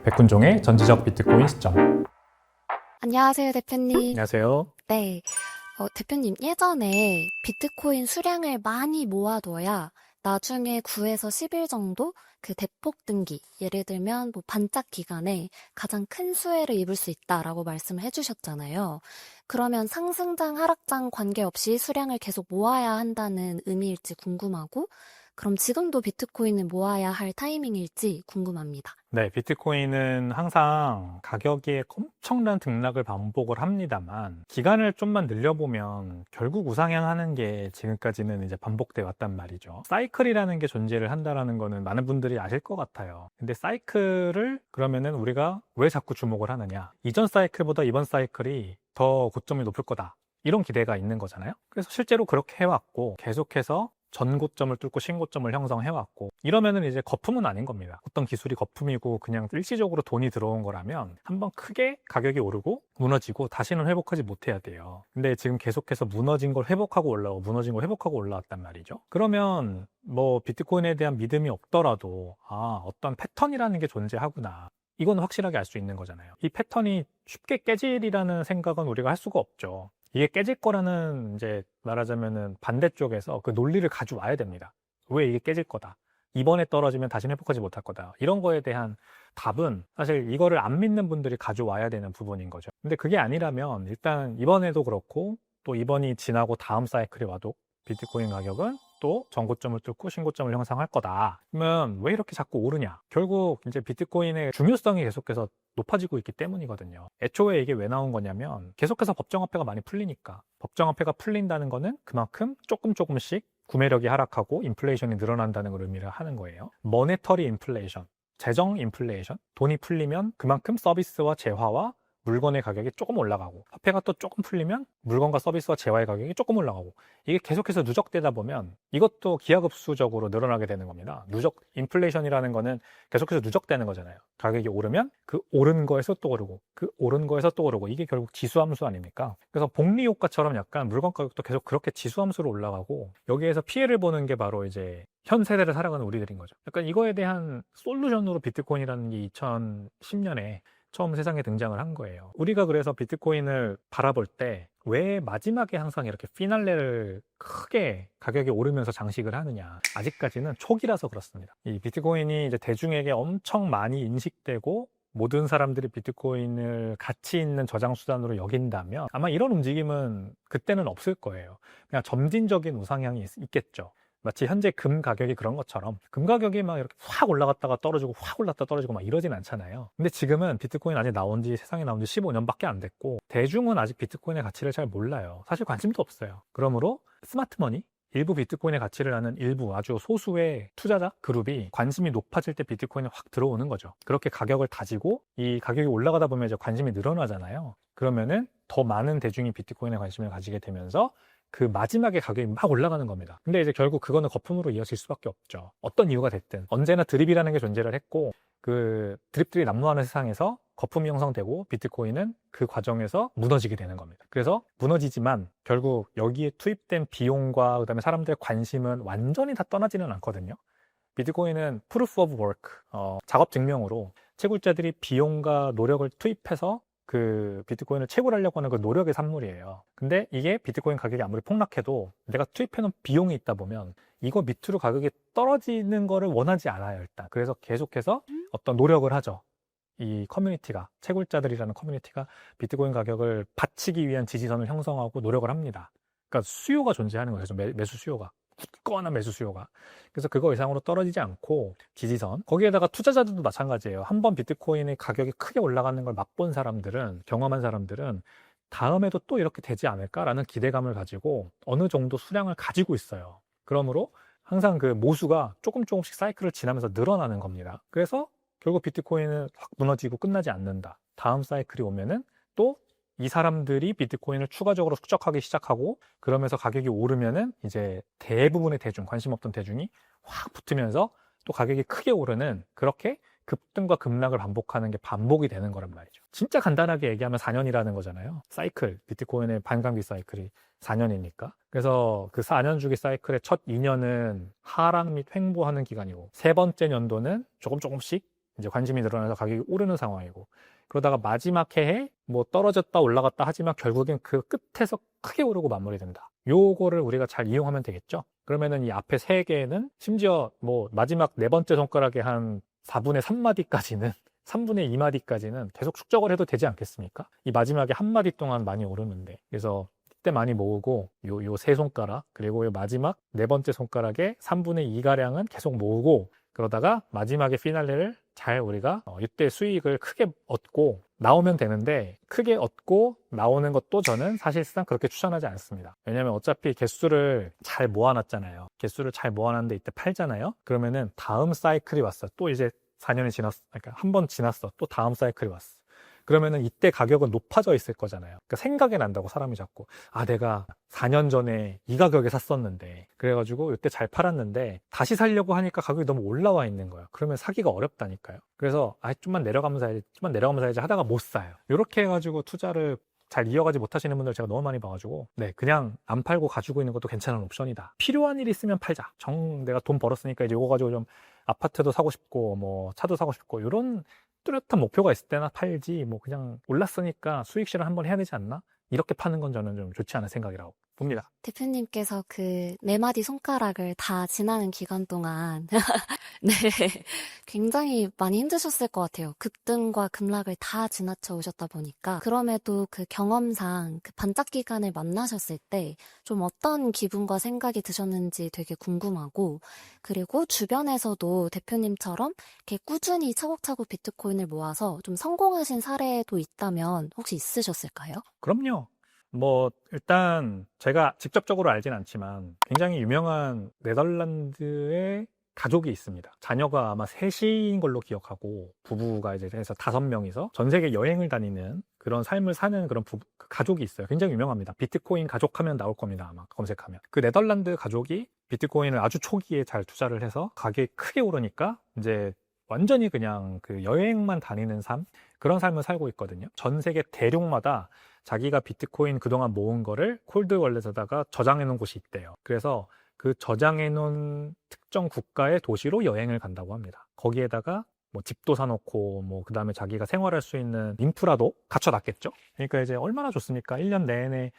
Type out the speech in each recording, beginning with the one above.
백훈종의 전지적 비트코인 시점. 안녕하세요, 대표님. 안녕하세요. 네. 대표님, 예전에 비트코인 수량을 많이 모아둬야 나중에 9에서 10일 정도 그 대폭 등기, 예를 들면 뭐 반짝 기간에 가장 큰 수혜를 입을 수 있다라고 말씀을 해주셨잖아요. 그러면 상승장, 하락장 관계없이 수량을 계속 모아야 한다는 의미일지 궁금하고, 그럼 지금도 비트코인을 모아야 할 타이밍일지 궁금합니다. 네, 비트코인은 항상 가격이 엄청난 등락을 반복을 합니다만 기간을 좀만 늘려보면 결국 우상향하는 게 지금까지는 이제 반복돼 왔단 말이죠. 사이클이라는 게 존재를 한다라는 거는 많은 분들이 아실 것 같아요. 근데 사이클을 그러면은 우리가 왜 자꾸 주목을 하느냐? 이전 사이클보다 이번 사이클이 더 고점이 높을 거다. 이런 기대가 있는 거잖아요. 그래서 실제로 그렇게 해왔고 계속해서 전고점을 뚫고 신고점을 형성해왔고, 이러면은 이제 거품은 아닌 겁니다. 어떤 기술이 거품이고 그냥 일시적으로 돈이 들어온 거라면 한번 크게 가격이 오르고 무너지고 다시는 회복하지 못해야 돼요. 근데 지금 계속해서 무너진 걸 회복하고 올라오고 무너진 걸 회복하고 올라왔단 말이죠. 그러면 뭐 비트코인에 대한 믿음이 없더라도 어떤 패턴이라는 게 존재하구나, 이건 확실하게 알 수 있는 거잖아요. 이 패턴이 쉽게 깨질이라는 생각은 우리가 할 수가 없죠. 이게 깨질 거라는, 이제 말하자면은 반대쪽에서 그 논리를 가져와야 됩니다. 왜 이게 깨질 거다, 이번에 떨어지면 다시는 회복하지 못할 거다, 이런 거에 대한 답은 사실 이거를 안 믿는 분들이 가져와야 되는 부분인 거죠. 근데 그게 아니라면 일단 이번에도 그렇고 또 이번이 지나고 다음 사이클이 와도 비트코인 가격은 또 전고점을 뚫고 신고점을 형성할 거다. 그러면 왜 이렇게 자꾸 오르냐? 결국 이제 비트코인의 중요성이 계속해서 높아지고 있기 때문이거든요. 애초에 이게 왜 나온 거냐면 계속해서 법정화폐가 많이 풀리니까. 법정화폐가 풀린다는 거는 그만큼 조금씩 구매력이 하락하고 인플레이션이 늘어난다는 걸 의미를 하는 거예요. 머네터리 인플레이션, 재정 인플레이션, 돈이 풀리면 그만큼 서비스와 재화와 물건의 가격이 조금 올라가고, 화폐가 또 조금 풀리면 물건과 서비스와 재화의 가격이 조금 올라가고, 이게 계속해서 누적되다 보면 이것도 기하급수적으로 늘어나게 되는 겁니다. 인플레이션이라는 거는 계속해서 누적되는 거잖아요. 가격이 오르면 그 오른 거에서 또 오르고, 그 오른 거에서 또 오르고, 이게 결국 지수함수 아닙니까? 그래서 복리 효과처럼 약간 물건 가격도 계속 그렇게 지수함수로 올라가고, 여기에서 피해를 보는 게 바로 이제 현 세대를 살아가는 우리들인 거죠. 약간 이거에 대한 솔루션으로 비트코인이라는 게 2010년에 처음 세상에 등장을 한 거예요. 우리가 그래서 비트코인을 바라볼 때 왜 마지막에 항상 이렇게 피날레를 크게 가격이 오르면서 장식을 하느냐? 아직까지는 초기라서 그렇습니다. 이 비트코인이 이제 대중에게 엄청 많이 인식되고 모든 사람들이 비트코인을 가치 있는 저장 수단으로 여긴다면 아마 이런 움직임은 그때는 없을 거예요. 그냥 점진적인 우상향이 있겠죠. 마치 현재 금 가격이 그런 것처럼 금 가격이 막 이렇게 확 올라갔다가 떨어지고 확 올랐다 떨어지고 막 이러진 않잖아요. 근데 지금은 비트코인 아직 세상에 나온 지 15년밖에 안 됐고, 대중은 아직 비트코인의 가치를 잘 몰라요. 사실 관심도 없어요. 그러므로 스마트머니, 일부 비트코인의 가치를 아는 일부 아주 소수의 투자자 그룹이 관심이 높아질 때 비트코인이 확 들어오는 거죠. 그렇게 가격을 다지고 이 가격이 올라가다 보면 이제 관심이 늘어나잖아요. 그러면은 더 많은 대중이 비트코인에 관심을 가지게 되면서 그 마지막에 가격이 막 올라가는 겁니다. 근데 이제 결국 그거는 거품으로 이어질 수밖에 없죠. 어떤 이유가 됐든 언제나 드립이라는 게 존재를 했고, 그 드립들이 난무하는 세상에서 거품이 형성되고 비트코인은 그 과정에서 무너지게 되는 겁니다. 그래서 무너지지만 결국 여기에 투입된 비용과 그다음에 사람들의 관심은 완전히 다 떠나지는 않거든요. 비트코인은 proof of work, 작업 증명으로 채굴자들이 비용과 노력을 투입해서 그 비트코인을 채굴하려고 하는 그 노력의 산물이에요. 근데 이게 비트코인 가격이 아무리 폭락해도 내가 투입해놓은 비용이 있다 보면 이거 밑으로 가격이 떨어지는 거를 원하지 않아요, 일단. 그래서 계속해서 어떤 노력을 하죠. 이 커뮤니티가, 채굴자들이라는 커뮤니티가 비트코인 가격을 받치기 위한 지지선을 형성하고 노력을 합니다. 그러니까 수요가 존재하는 거죠. 매수 수요가. 굳건한 매수 수요가. 그래서 그거 이상으로 떨어지지 않고 지지선, 거기에다가 투자자들도 마찬가지예요. 한번 비트코인의 가격이 크게 올라가는 걸 맛본 사람들은, 경험한 사람들은 다음에도 또 이렇게 되지 않을까라는 기대감을 가지고 어느 정도 수량을 가지고 있어요. 그러므로 항상 그 모수가 조금씩 사이클을 지나면서 늘어나는 겁니다. 그래서 결국 비트코인은 확 무너지고 끝나지 않는다. 다음 사이클이 오면은 또 이 사람들이 비트코인을 추가적으로 축적하기 시작하고, 그러면서 가격이 오르면은 이제 대부분의 대중, 관심 없던 대중이 확 붙으면서 또 가격이 크게 오르는, 그렇게 급등과 급락을 반복하는 게 반복이 되는 거란 말이죠. 진짜 간단하게 얘기하면 4년이라는 거잖아요. 사이클, 비트코인의 반감기 사이클이 4년이니까. 그래서 그 4년 주기 사이클의 첫 2년은 하락 및 횡보하는 기간이고, 세 번째 연도는 조금씩 이제 관심이 늘어나서 가격이 오르는 상황이고, 그러다가 마지막 해에 뭐 떨어졌다 올라갔다 하지만 결국엔 그 끝에서 크게 오르고 마무리된다. 요거를 우리가 잘 이용하면 되겠죠. 그러면은 이 앞에 세 개는 심지어 뭐 마지막 네 번째 손가락에 한 4분의 3마디까지는 3분의 2마디까지는 계속 축적을 해도 되지 않겠습니까? 이 마지막에 한 마디 동안 많이 오르는데. 그래서 이때 많이 모으고 요 세 손가락, 그리고 요 마지막 네 번째 손가락에 3분의 2가량은 계속 모으고, 그러다가 마지막에 피날레를 잘 우리가 이때 수익을 크게 얻고 나오면 되는데, 크게 얻고 나오는 것도 저는 사실상 그렇게 추천하지 않습니다. 왜냐면 어차피 개수를 잘 모아놨잖아요. 개수를 잘 모아놨는데 이때 팔잖아요. 그러면은 다음 사이클이 왔어. 또 이제 4년이 지났어. 그러니까 한 번 지났어. 또 다음 사이클이 왔어. 그러면은 이때 가격은 높아져 있을 거잖아요. 그러니까 생각이 난다고, 사람이 자꾸. 아, 내가 4년 전에 이 가격에 샀었는데, 그래가지고 이때 잘 팔았는데 다시 살려고 하니까 가격이 너무 올라와 있는 거야. 그러면 사기가 어렵다니까요. 그래서 좀만 내려가면서 사야지, 좀만 내려가면서 사야지 하다가 못 사요. 이렇게 해가지고 투자를 잘 이어가지 못하시는 분들 제가 너무 많이 봐가지고, 네, 그냥 안 팔고 가지고 있는 것도 괜찮은 옵션이다. 필요한 일이 있으면 팔자. 내가 돈 벌었으니까 이제 이거 가지고 좀 아파트도 사고 싶고 뭐 차도 사고 싶고 이런 뚜렷한 목표가 있을 때나 팔지, 뭐 그냥 올랐으니까 수익 실현 한번 해야 되지 않나? 이렇게 파는 건 저는 좀 좋지 않은 생각이라고 봅니다. 대표님께서 그 네 마디 손가락을 다 지나는 기간 동안 네, 굉장히 많이 힘드셨을 것 같아요. 급등과 급락을 다 지나쳐 오셨다 보니까. 그럼에도 그 경험상 그 반짝 기간을 만나셨을 때 좀 어떤 기분과 생각이 드셨는지 되게 궁금하고, 그리고 주변에서도 대표님처럼 이렇게 꾸준히 차곡차곡 비트코인을 모아서 좀 성공하신 사례도 있다면 혹시 있으셨을까요? 그럼요. 뭐 일단 제가 직접적으로 알진 않지만 굉장히 유명한 네덜란드의 가족이 있습니다. 자녀가 아마 셋인 걸로 기억하고, 부부가 이제 해서 5명이서 전 세계 여행을 다니는 그런 삶을 사는 그런 가족이 있어요. 굉장히 유명합니다. 비트코인 가족 하면 나올 겁니다. 아마 검색하면. 그 네덜란드 가족이 비트코인을 아주 초기에 잘 투자를 해서 가격이 크게 오르니까 이제 완전히 그냥 그 여행만 다니는 그런 삶을 살고 있거든요. 전 세계 대륙마다 자기가 비트코인 그동안 모은 거를 콜드 월렛에다가 저장해 놓은 곳이 있대요. 그래서 그 저장해 놓은 특정 국가의 도시로 여행을 간다고 합니다. 거기에다가 뭐 집도 사놓고, 뭐 그 다음에 자기가 생활할 수 있는 인프라도 갖춰놨겠죠. 그러니까 이제 얼마나 좋습니까? 1년 내내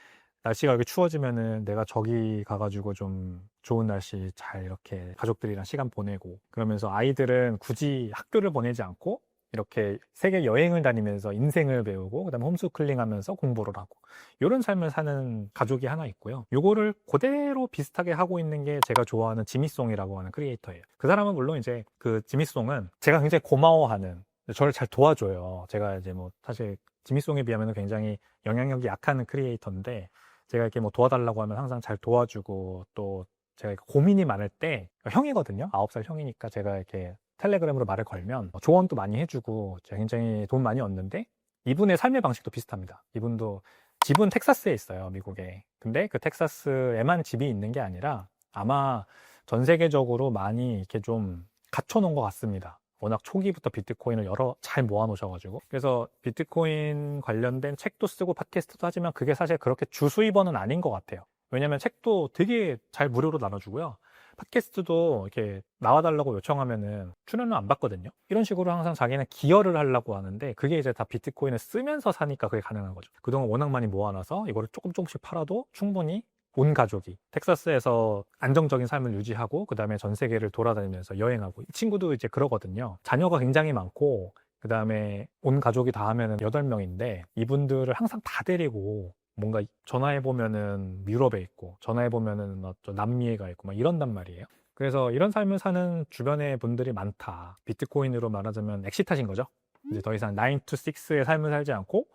날씨가 이렇게 추워지면은 내가 저기 가가지고 좀 좋은 날씨 잘 이렇게 가족들이랑 시간 보내고, 그러면서 아이들은 굳이 학교를 보내지 않고 이렇게 세계 여행을 다니면서 인생을 배우고, 그다음에 홈스쿨링 하면서 공부를 하고, 이런 삶을 사는 가족이 하나 있고요. 요거를 그대로 비슷하게 하고 있는 게 제가 좋아하는 지미송이라고 하는 크리에이터예요. 그 사람은 물론 이제 그 지미송은 제가 굉장히 고마워하는, 저를 잘 도와줘요. 제가 이제 뭐 사실 지미송에 비하면 굉장히 영향력이 약한 크리에이터인데, 제가 이렇게 뭐 도와달라고 하면 항상 잘 도와주고, 또 제가 고민이 많을 때, 형이거든요. 9살 형이니까 제가 이렇게 텔레그램으로 말을 걸면 조언도 많이 해주고, 제가 굉장히 돈 많이 얻는데, 이분의 삶의 방식도 비슷합니다. 이분도 집은 텍사스에 있어요, 미국에. 근데 그 텍사스에만 집이 있는 게 아니라 아마 전 세계적으로 많이 이렇게 좀 갖춰놓은 것 같습니다. 워낙 초기부터 비트코인을 잘 모아놓으셔가지고. 그래서 비트코인 관련된 책도 쓰고 팟캐스트도 하지만 그게 사실 그렇게 주수입원은 아닌 것 같아요. 왜냐면 책도 되게 잘 무료로 나눠주고요. 팟캐스트도 이렇게 나와달라고 요청하면은 출연을 안 받거든요. 이런 식으로 항상 자기는 기여를 하려고 하는데, 그게 이제 다 비트코인을 쓰면서 사니까 그게 가능한 거죠. 그동안 워낙 많이 모아놔서 이거를 조금씩 팔아도 충분히 온 가족이 텍사스에서 안정적인 삶을 유지하고, 그 다음에 전 세계를 돌아다니면서 여행하고. 이 친구도 이제 그러거든요. 자녀가 굉장히 많고, 그 다음에 온 가족이 다 하면은 8명인데 이분들을 항상 다 데리고, 뭔가 전화해보면은 유럽에 있고, 전화해보면은 남미에 가 있고 막 이런단 말이에요. 그래서 이런 삶을 사는 주변의 분들이 많다. 비트코인으로 말하자면 엑시트하신 거죠. 이제 더 이상 9 to 6의 삶을 살지 않고,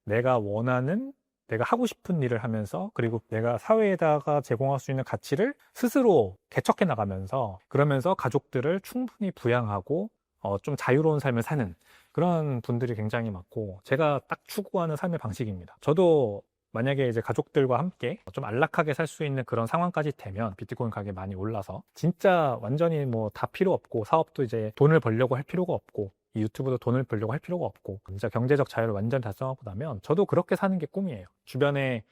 내가 원하는, 내가 하고 싶은 일을 하면서, 그리고 내가 사회에다가 제공할 수 있는 가치를 스스로 개척해 나가면서, 그러면서 가족들을 충분히 부양하고 좀 자유로운 삶을 사는 그런 분들이 굉장히 많고, 제가 딱 추구하는 삶의 방식입니다. 저도 만약에 이제 가족들과 함께 좀 안락하게 살 수 있는 그런 상황까지 되면, 비트코인 가격이 많이 올라서 진짜 완전히 뭐 다 필요 없고, 사업도 이제 돈을 벌려고 할 필요가 없고, 이 유튜브도 돈을 벌려고 할 필요가 없고, 진짜 경제적 자유를 완전히 달성하고 나면 저도 그렇게 사는 게 꿈이에요. 주변에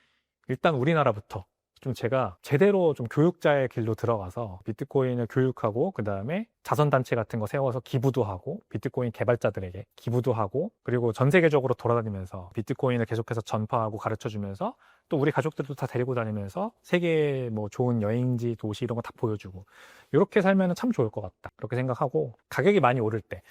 일단 우리나라부터 좀 제가 제대로 좀 교육자의 길로 들어가서 비트코인을 교육하고 그 다음에 자선단체 같은 거 세워서 기부도 하고 비트코인 개발자들에게 기부도 하고 그리고 전 세계적으로 돌아다니면서 비트코인을 계속해서 전파하고 가르쳐주면서 또 우리 가족들도 다 데리고 다니면서 세계 뭐 좋은 여행지 도시 이런 거 다 보여주고 이렇게 살면 참 좋을 것 같다 그렇게 생각하고 가격이 많이 오를 때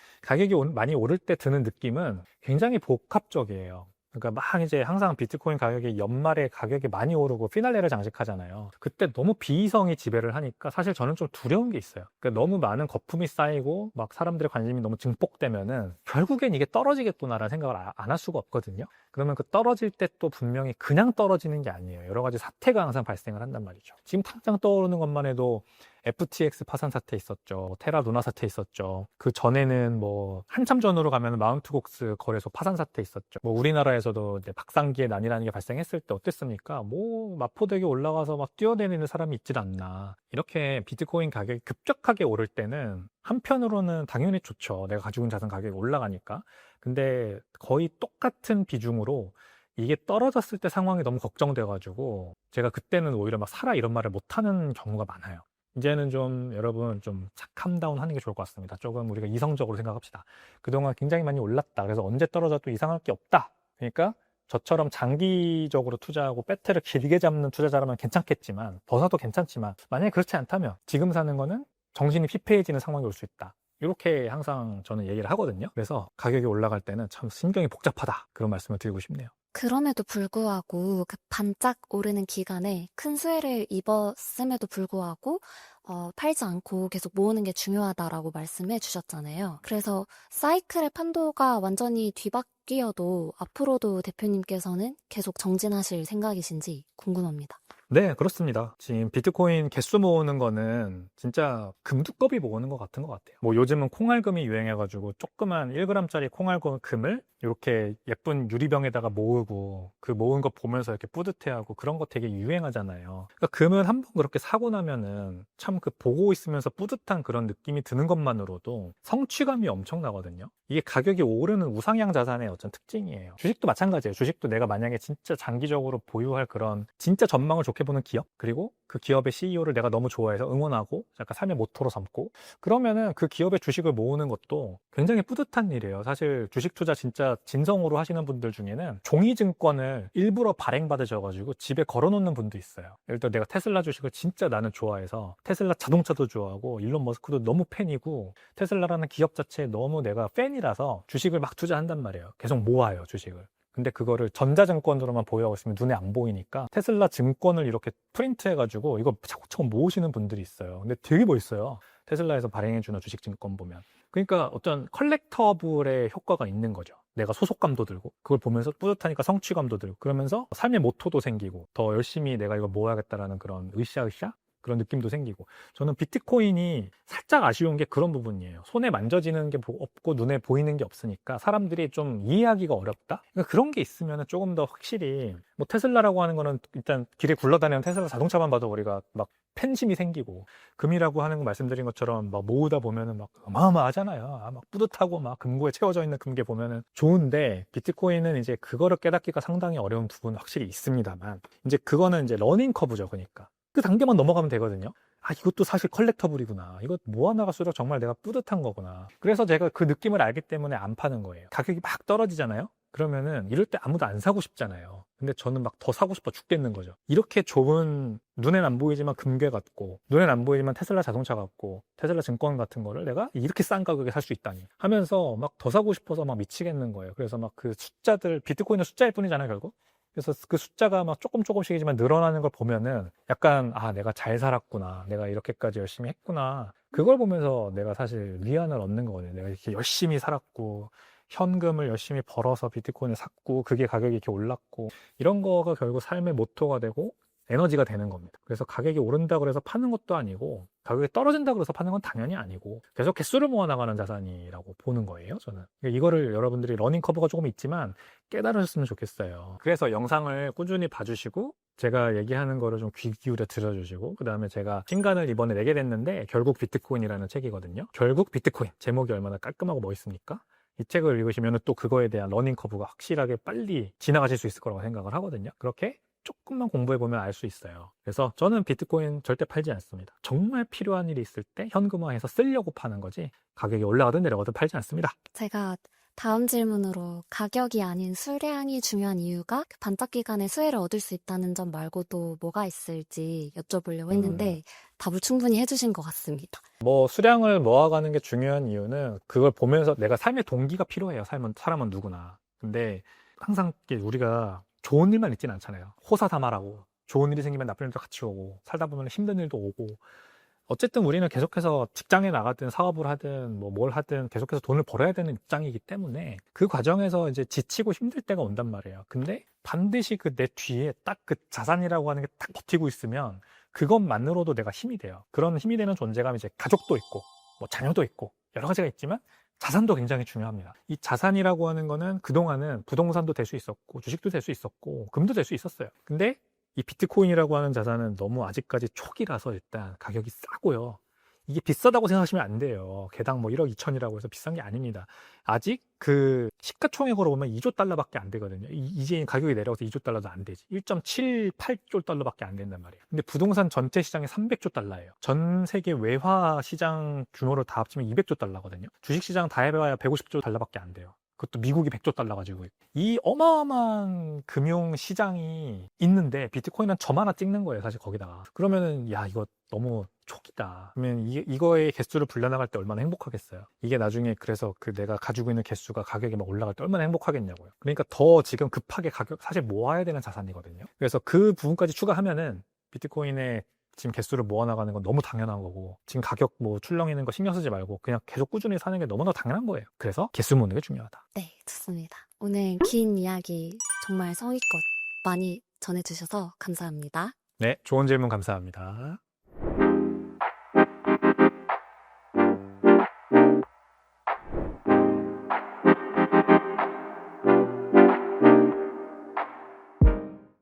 많이 오를 때 드는 느낌은 굉장히 복합적이에요. 그러니까 막 이제 항상 비트코인 가격이 연말에 가격이 많이 오르고 피날레를 장식하잖아요. 그때 너무 비이성이 지배를 하니까 사실 저는 좀 두려운 게 있어요. 그러니까 너무 많은 거품이 쌓이고 막 사람들의 관심이 너무 증폭되면은 결국엔 이게 떨어지겠구나라는 생각을 안 할 수가 없거든요. 그러면 그 떨어질 때 또 분명히 그냥 떨어지는 게 아니에요. 여러 가지 사태가 항상 발생을 한단 말이죠. 지금 당장 떠오르는 것만 해도 FTX 파산 사태 있었죠. 테라 루나 사태 있었죠. 그 전에는 뭐 한참 전으로 가면 마운트 곡스 거래소 파산 사태 있었죠. 뭐 우리나라에서도 이제 박상기의 난이라는 게 발생했을 때 어땠습니까? 뭐 마포대교 올라가서 막 뛰어다니는 사람이 있질 않나. 이렇게 비트코인 가격이 급격하게 오를 때는 한편으로는 당연히 좋죠. 내가 가지고 있는 자산 가격이 올라가니까. 근데 거의 똑같은 비중으로 이게 떨어졌을 때 상황이 너무 걱정돼가지고 제가 그때는 오히려 막 사라 이런 말을 못하는 경우가 많아요. 이제는 좀 여러분 좀 캄다운 하는 게 좋을 것 같습니다. 조금 우리가 이성적으로 생각합시다. 그동안 굉장히 많이 올랐다. 그래서 언제 떨어져도 이상할 게 없다. 그러니까 저처럼 장기적으로 투자하고 배트를 길게 잡는 투자자라면 괜찮겠지만 더 사도 괜찮지만 만약에 그렇지 않다면 지금 사는 거는 정신이 피폐해지는 상황이 올 수 있다. 이렇게 항상 저는 얘기를 하거든요. 그래서 가격이 올라갈 때는 참 신경이 복잡하다. 그런 말씀을 드리고 싶네요. 그럼에도 불구하고 그 반짝 오르는 기간에 큰 수혜를 입었음에도 불구하고 팔지 않고 계속 모으는 게 중요하다라고 말씀해 주셨잖아요. 그래서 사이클의 판도가 완전히 뒤바뀌어도 앞으로도 대표님께서는 계속 정진하실 생각이신지 궁금합니다. 네, 그렇습니다. 지금 비트코인 개수 모으는 거는 진짜 금두꺼비 모으는 것 같은 것 같아요. 뭐 요즘은 콩알금이 유행해가지고 조그만 1g짜리 콩알금을 이렇게 예쁜 유리병에다가 모으고 그 모은 거 보면서 이렇게 뿌듯해하고 그런 거 되게 유행하잖아요. 그러니까 금은 한번 그렇게 사고 나면은 참 그 보고 있으면서 뿌듯한 그런 느낌이 드는 것만으로도 성취감이 엄청나거든요. 이게 가격이 오르는 우상향 자산의 어떤 특징이에요. 주식도 마찬가지예요. 주식도 내가 만약에 진짜 장기적으로 보유할 그런 진짜 전망을 좋게 보는 기업 그리고 그 기업의 CEO를 내가 너무 좋아해서 응원하고 약간 삶의 모토로 삼고 그러면은 그 기업의 주식을 모으는 것도 굉장히 뿌듯한 일이에요. 사실 주식 투자 진짜 진성으로 하시는 분들 중에는 종이증권을 일부러 발행받으셔가지고 집에 걸어놓는 분도 있어요. 예를 들어 내가 테슬라 주식을 진짜 나는 좋아해서 테슬라 자동차도 좋아하고 일론 머스크도 너무 팬이고 테슬라라는 기업 자체에 너무 내가 팬이라서 주식을 막 투자한단 말이에요. 계속 모아요, 주식을. 근데 그거를 전자증권으로만 보유하고 있으면 눈에 안 보이니까 테슬라 증권을 이렇게 프린트해가지고 이거 차곡차곡 모으시는 분들이 있어요. 근데 되게 멋있어요. 테슬라에서 발행해주는 주식증권 보면. 그러니까 어떤 컬렉터블의 효과가 있는 거죠. 내가 소속감도 들고 그걸 보면서 뿌듯하니까 성취감도 들고 그러면서 삶의 모토도 생기고 더 열심히 내가 이거 모아야겠다라는 그런 으쌰으쌰 그런 느낌도 생기고 저는 비트코인이 살짝 아쉬운 게 그런 부분이에요. 손에 만져지는 게 없고 눈에 보이는 게 없으니까 사람들이 좀 이해하기가 어렵다? 그러니까 그런 게 있으면 조금 더 확실히 뭐 테슬라라고 하는 거는 일단 길에 굴러다니는 테슬라 자동차만 봐도 우리가 막 팬심이 생기고 금이라고 하는 거 말씀드린 것처럼 막 모으다 보면은 막 어마어마하잖아요. 막 뿌듯하고 막 금고에 채워져 있는 금괴 보면은 좋은데 비트코인은 이제 그거를 깨닫기가 상당히 어려운 부분은 확실히 있습니다만 이제 그거는 이제 러닝 커브죠. 그러니까 그 단계만 넘어가면 되거든요. 아, 이것도 사실 컬렉터블이구나. 이거 모아나갈수록 정말 내가 뿌듯한 거구나. 그래서 제가 그 느낌을 알기 때문에 안 파는 거예요. 가격이 막 떨어지잖아요. 그러면은 이럴 때 아무도 안 사고 싶잖아요. 근데 저는 막 더 사고 싶어 죽겠는 거죠. 이렇게 좋은 눈엔 안 보이지만 금괴 같고 눈엔 안 보이지만 테슬라 자동차 같고 테슬라 증권 같은 거를 내가 이렇게 싼 가격에 살 수 있다니 하면서 막 더 사고 싶어서 막 미치겠는 거예요. 그래서 막 그 숫자들 비트코인은 숫자일 뿐이잖아요, 결국. 그래서 그 숫자가 막 조금씩이지만 늘어나는 걸 보면은 약간 아 내가 잘 살았구나, 내가 이렇게까지 열심히 했구나, 그걸 보면서 내가 사실 위안을 얻는 거거든요. 내가 이렇게 열심히 살았고 현금을 열심히 벌어서 비트코인을 샀고 그게 가격이 이렇게 올랐고 이런 거가 결국 삶의 모토가 되고 에너지가 되는 겁니다. 그래서 가격이 오른다고 해서 파는 것도 아니고 가격이 떨어진다고 해서 파는 건 당연히 아니고 계속 개수를 모아나가는 자산이라고 보는 거예요, 저는. 이거를 여러분들이 러닝 커브가 조금 있지만 깨달으셨으면 좋겠어요. 그래서 영상을 꾸준히 봐주시고 제가 얘기하는 거를 좀 귀 기울여 들어주시고 그 다음에 제가 신간을 이번에 내게 됐는데 결국 비트코인이라는 책이거든요. 결국 비트코인. 제목이 얼마나 깔끔하고 멋있습니까? 이 책을 읽으시면 또 그거에 대한 러닝 커브가 확실하게 빨리 지나가실 수 있을 거라고 생각을 하거든요. 그렇게 조금만 공부해보면 알 수 있어요. 그래서 저는 비트코인 절대 팔지 않습니다. 정말 필요한 일이 있을 때 현금화해서 쓰려고 파는 거지 가격이 올라가든 내려가든 팔지 않습니다. 제가 다음 질문으로 가격이 아닌 수량이 중요한 이유가 그 반짝 기간에 수혜를 얻을 수 있다는 점 말고도 뭐가 있을지 여쭤보려고 했는데 답을 충분히 해주신 것 같습니다. 뭐 수량을 모아가는 게 중요한 이유는 그걸 보면서 내가 삶의 동기가 필요해요. 사람은 누구나. 근데 항상 우리가 좋은 일만 있진 않잖아요. 호사다마라고 좋은 일이 생기면 나쁜 일도 같이 오고 살다 보면 힘든 일도 오고 어쨌든 우리는 계속해서 직장에 나가든 사업을 하든 뭐 뭘 하든 계속해서 돈을 벌어야 되는 입장이기 때문에 그 과정에서 이제 지치고 힘들 때가 온단 말이에요. 근데 반드시 그 내 뒤에 딱 그 자산이라고 하는 게 딱 버티고 있으면 그것만으로도 내가 힘이 돼요. 그런 힘이 되는 존재가 이제 가족도 있고 뭐 자녀도 있고 여러 가지가 있지만 자산도 굉장히 중요합니다. 이 자산이라고 하는 거는 그동안은 부동산도 될 수 있었고 주식도 될 수 있었고 금도 될 수 있었어요. 근데 이 비트코인이라고 하는 자산은 너무 아직까지 초기라서 일단 가격이 싸고요. 이게 비싸다고 생각하시면 안 돼요. 개당 뭐 1억 2천이라고 해서 비싼 게 아닙니다. 아직 그 시가총액으로 보면 2조 달러밖에 안 되거든요. 이제 가격이 내려가서 2조 달러도 안 되지. 1.78조 달러밖에 안 된단 말이에요. 근데 부동산 전체 시장이 300조 달러예요. 전 세계 외화 시장 규모를 다 합치면 200조 달러거든요. 주식 시장 다 해봐야 150조 달러밖에 안 돼요. 그것도 미국이 100조 달러 가지고 있고. 이 어마어마한 금융 시장이 있는데 비트코인은 점 하나 찍는 거예요, 사실 거기다가. 그러면은 야 이거 너무 초기다. 그러면 이거의 개수를 불려나갈 때 얼마나 행복하겠어요. 이게 나중에 그래서 그 내가 가지고 있는 개수가 가격이 막 올라갈 때 얼마나 행복하겠냐고요. 그러니까 더 지금 급하게 가격 사실 모아야 되는 자산이거든요. 그래서 그 부분까지 추가하면은 비트코인의 지금 개수를 모아나가는 건 너무 당연한 거고 지금 가격 뭐 출렁이는 거 신경 쓰지 말고 그냥 계속 꾸준히 사는 게 너무나 당연한 거예요. 그래서 개수 모으는 게 중요하다. 네, 좋습니다. 오늘 긴 이야기 정말 성의껏 많이 전해주셔서 감사합니다. 네, 좋은 질문 감사합니다.